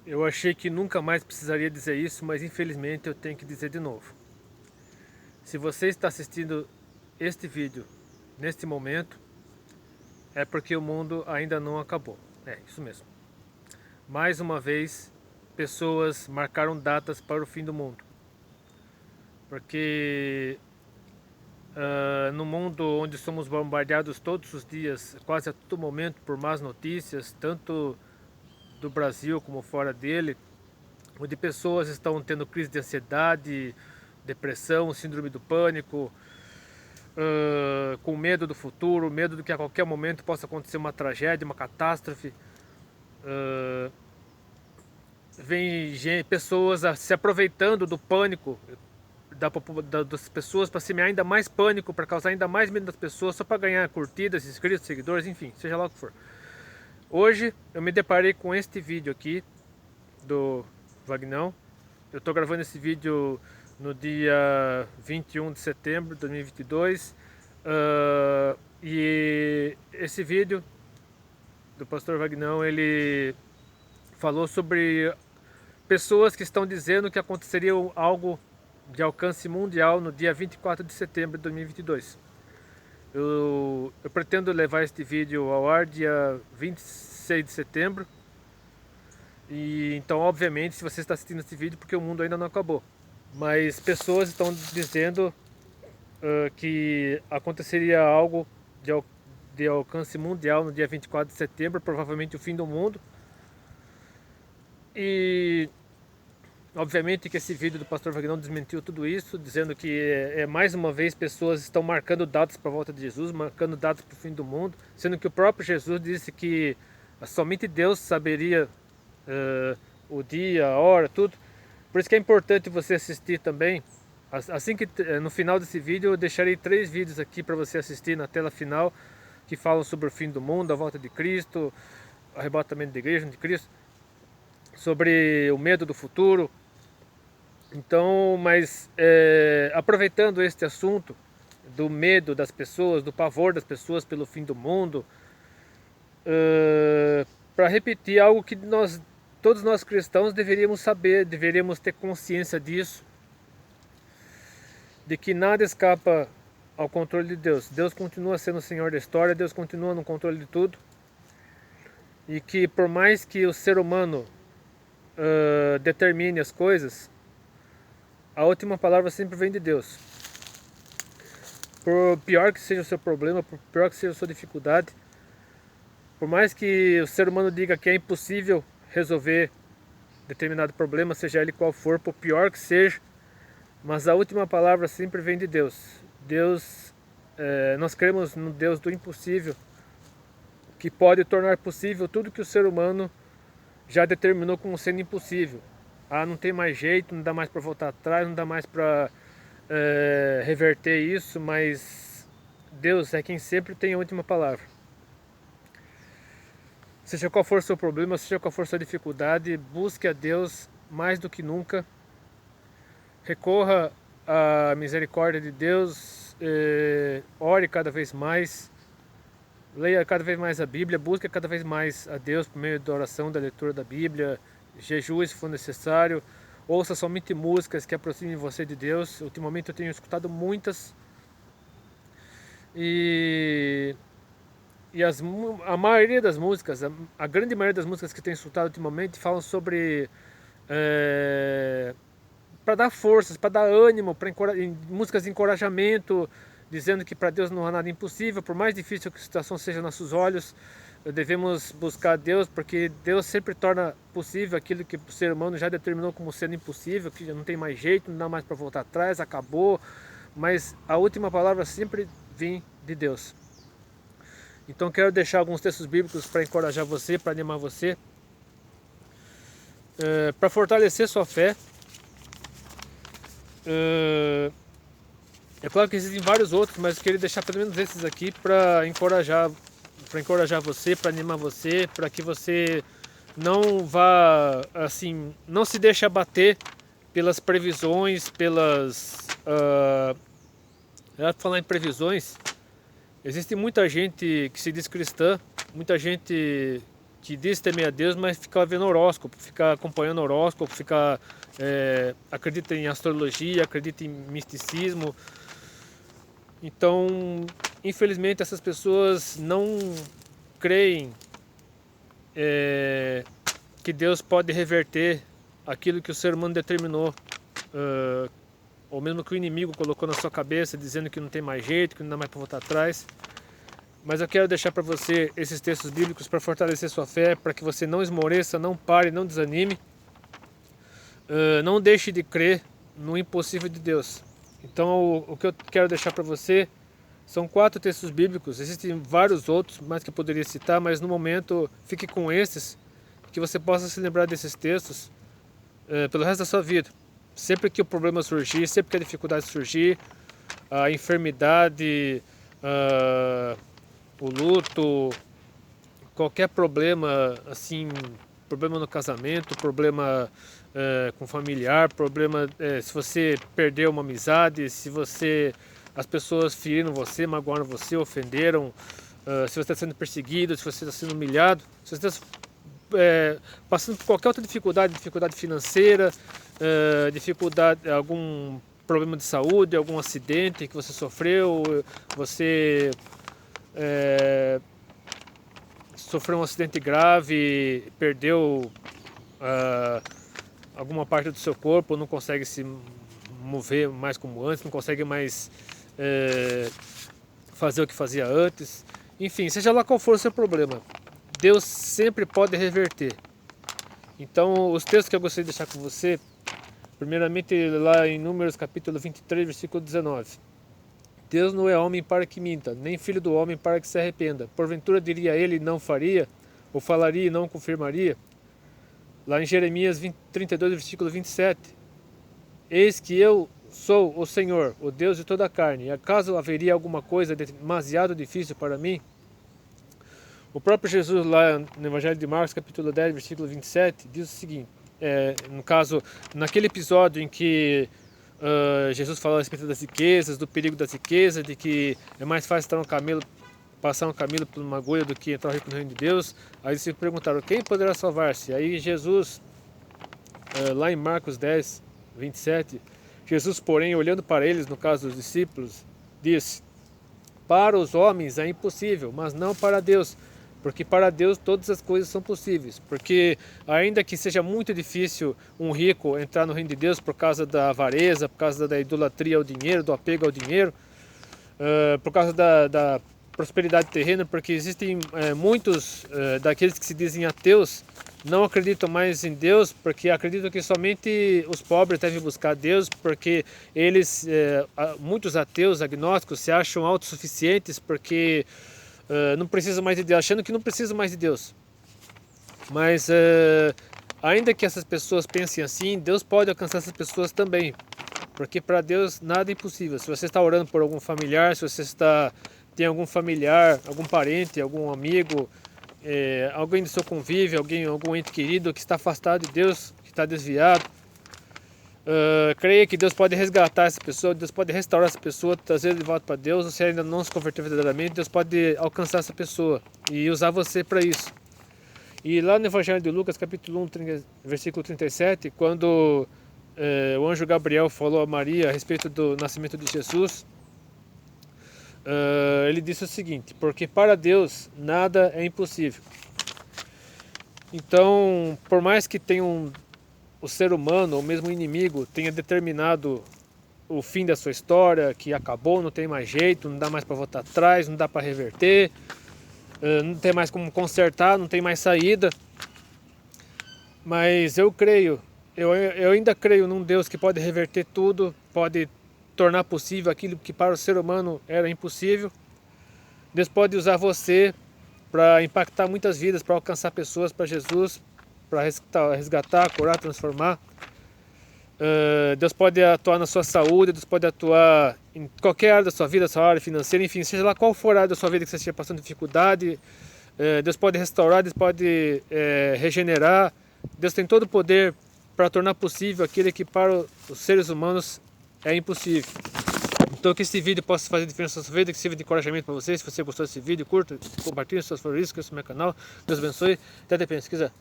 Eu achei que nunca mais precisaria dizer isso, mas infelizmente eu tenho que dizer de novo. Se você está assistindo este vídeo neste momento, é porque o mundo ainda não acabou. É, isso mesmo. Mais uma vez, pessoas marcaram datas para o fim do mundo. Porque no mundo onde somos bombardeados todos os dias, quase a todo momento, por más notícias, tanto do Brasil como fora dele, onde pessoas estão tendo crise de ansiedade, depressão, síndrome do pânico, com medo do futuro, medo de que a qualquer momento possa acontecer uma tragédia, uma catástrofe. Vem pessoas se aproveitando do pânico das pessoas para semear ainda mais pânico, para causar ainda mais medo das pessoas, só para ganhar curtidas, inscritos, seguidores, enfim, seja lá o que for. Hoje eu me deparei com este vídeo aqui do Vagnão. Eu estou gravando esse vídeo no dia 21 de setembro de 2022. E esse vídeo do pastor Vagnão, ele falou sobre pessoas que estão dizendo que aconteceria algo de alcance mundial no dia 24 de setembro de 2022. Eu pretendo levar este vídeo ao ar dia 26 de setembro. E então, obviamente, se você está assistindo esse vídeo, porque o mundo ainda não acabou. Mas pessoas estão dizendo que aconteceria algo de alcance mundial no dia 24 de setembro, provavelmente o fim do mundo. E obviamente que esse vídeo do pastor Vagnão desmentiu tudo isso, dizendo que mais uma vez pessoas estão marcando datas para a volta de Jesus, marcando datas para o fim do mundo, sendo que o próprio Jesus disse que somente Deus saberia o dia, a hora, tudo. Por isso que é importante você assistir também. Assim que no final desse vídeo eu deixarei 3 vídeos aqui para você assistir na tela final, que falam sobre o fim do mundo, a volta de Cristo, o arrebatamento da igreja de Cristo, sobre o medo do futuro. Então, mas aproveitando este assunto do medo das pessoas, do pavor das pessoas pelo fim do mundo, para repetir algo que todos nós cristãos deveríamos saber, deveríamos ter consciência disso, de que nada escapa ao controle de Deus. Deus continua sendo o Senhor da história, Deus continua no controle de tudo, e que por mais que o ser humano determine as coisas, a última palavra sempre vem de Deus. Por pior que seja o seu problema, por pior que seja a sua dificuldade, por mais que o ser humano diga que é impossível resolver determinado problema, seja ele qual for, por pior que seja, mas a última palavra sempre vem de Deus. Nós cremos no Deus do impossível, que pode tornar possível tudo que o ser humano já determinou como sendo impossível. Ah, não tem mais jeito, não dá mais para voltar atrás, não dá mais para reverter isso, mas Deus é quem sempre tem a última palavra. Seja qual for o seu problema, seja qual for a sua dificuldade, busque a Deus mais do que nunca. Recorra à misericórdia de Deus, ore cada vez mais, leia cada vez mais a Bíblia, busque cada vez mais a Deus por meio da oração, da leitura da Bíblia, jejue se for necessário, ouça somente músicas que aproximem você de Deus. Ultimamente eu tenho escutado muitas e a maioria das músicas, a grande maioria das músicas que eu tenho escutado ultimamente falam sobre para dar forças, para dar ânimo, músicas de encorajamento, dizendo que para Deus não há nada impossível, por mais difícil que a situação seja aos nossos olhos, devemos buscar Deus, porque Deus sempre torna possível aquilo que o ser humano já determinou como sendo impossível, que já não tem mais jeito, não dá mais para voltar atrás, acabou, mas a última palavra sempre vem de Deus. Então quero deixar alguns textos bíblicos para encorajar você, para animar você, para fortalecer sua fé. É claro que existem vários outros, mas eu queria deixar pelo menos esses aqui para encorajar você, para animar você, para que você não vá, assim, não se deixe abater pelas previsões, para falar em previsões, existe muita gente que se diz cristã, muita gente que diz temer a Deus, mas fica vendo horóscopo, fica acompanhando horóscopo, acredita em astrologia, acredita em misticismo. Então, infelizmente, essas pessoas não creem que Deus pode reverter aquilo que o ser humano determinou, ou mesmo que o inimigo colocou na sua cabeça, dizendo que não tem mais jeito, que não dá mais para voltar atrás. Mas eu quero deixar para você esses textos bíblicos para fortalecer sua fé, para que você não esmoreça, não pare, não desanime. Não deixe de crer no impossível de Deus. Então, o que eu quero deixar para você são 4 textos bíblicos. Existem vários outros, mais que eu poderia citar, mas no momento fique com esses, que você possa se lembrar desses textos pelo resto da sua vida. Sempre que o problema surgir, sempre que a dificuldade surgir, a enfermidade, o luto, qualquer problema, assim, problema no casamento, problema com familiar, problema se você perdeu uma amizade, se as pessoas feriram você, magoaram você, ofenderam, se você está sendo perseguido, se você está sendo humilhado, se você está passando por qualquer outra dificuldade financeira, algum problema de saúde, algum acidente que você sofreu, você sofreu um acidente grave, perdeu alguma parte do seu corpo, não consegue se mover mais como antes, não consegue mais fazer o que fazia antes. Enfim, seja lá qual for o seu problema, Deus sempre pode reverter. Então, os textos que eu gostaria de deixar com você, primeiramente lá em Números capítulo 23, versículo 19. Deus não é homem para que minta, nem filho do homem para que se arrependa. Porventura diria ele e não faria, ou falaria e não confirmaria. Lá em Jeremias 32, versículo 27. Eis que eu sou o Senhor, o Deus de toda a carne. E acaso haveria alguma coisa demasiado difícil para mim? O próprio Jesus lá no Evangelho de Marcos, capítulo 10, versículo 27, diz o seguinte, no caso, naquele episódio em que Jesus falou a respeito das riquezas, do perigo das riquezas, de que é mais fácil passar um camelo por uma agulha do que entrar no reino de Deus. Aí eles se perguntaram, quem poderá salvar-se? Aí Jesus, lá em Marcos 10, 27, Jesus, porém, olhando para eles, no caso dos discípulos, disse, para os homens é impossível, mas não para Deus, porque para Deus todas as coisas são possíveis. Porque ainda que seja muito difícil um rico entrar no reino de Deus por causa da avareza, por causa da idolatria ao dinheiro, do apego ao dinheiro, por causa da prosperidade terrena, porque existem muitos daqueles que se dizem ateus, não acreditam mais em Deus, porque acreditam que somente os pobres devem buscar Deus, porque muitos ateus, agnósticos, se acham autossuficientes, porque não precisam mais de Deus, achando que não precisam mais de Deus. Mas ainda que essas pessoas pensem assim, Deus pode alcançar essas pessoas também, porque para Deus nada é impossível. Se você está orando por algum familiar, se você tem algum familiar, algum parente, algum amigo, alguém do seu convívio, algum ente querido que está afastado de Deus, que está desviado, creia que Deus pode resgatar essa pessoa, Deus pode restaurar essa pessoa, trazer de volta para Deus. Se ainda não se converteu verdadeiramente, Deus pode alcançar essa pessoa e usar você para isso. E lá no Evangelho de Lucas, capítulo 1, versículo 37, quando o anjo Gabriel falou a Maria a respeito do nascimento de Jesus, ele disse o seguinte, porque para Deus nada é impossível. Então, por mais que o ser humano, ou mesmo o inimigo, tenha determinado o fim da sua história, que acabou, não tem mais jeito, não dá mais para voltar atrás, não dá para reverter, não tem mais como consertar, não tem mais saída. Mas eu ainda creio num Deus que pode reverter tudo, pode tornar possível aquilo que para o ser humano era impossível. Deus pode usar você para impactar muitas vidas, para alcançar pessoas para Jesus, para resgatar, curar, transformar. Deus pode atuar na sua saúde, Deus pode atuar em qualquer área da sua vida, sua área financeira, enfim, seja lá qual for a área da sua vida que você esteja passando dificuldade, Deus pode restaurar, Deus pode regenerar. Deus tem todo o poder para tornar possível aquilo que para os seres humanos é impossível. Então que esse vídeo possa fazer diferença na sua vida, que sirva de encorajamento para você. Se você gostou desse vídeo, curta, compartilhe seus favoritos, inscreva-se no meu canal. Deus abençoe. Até a pesquisa.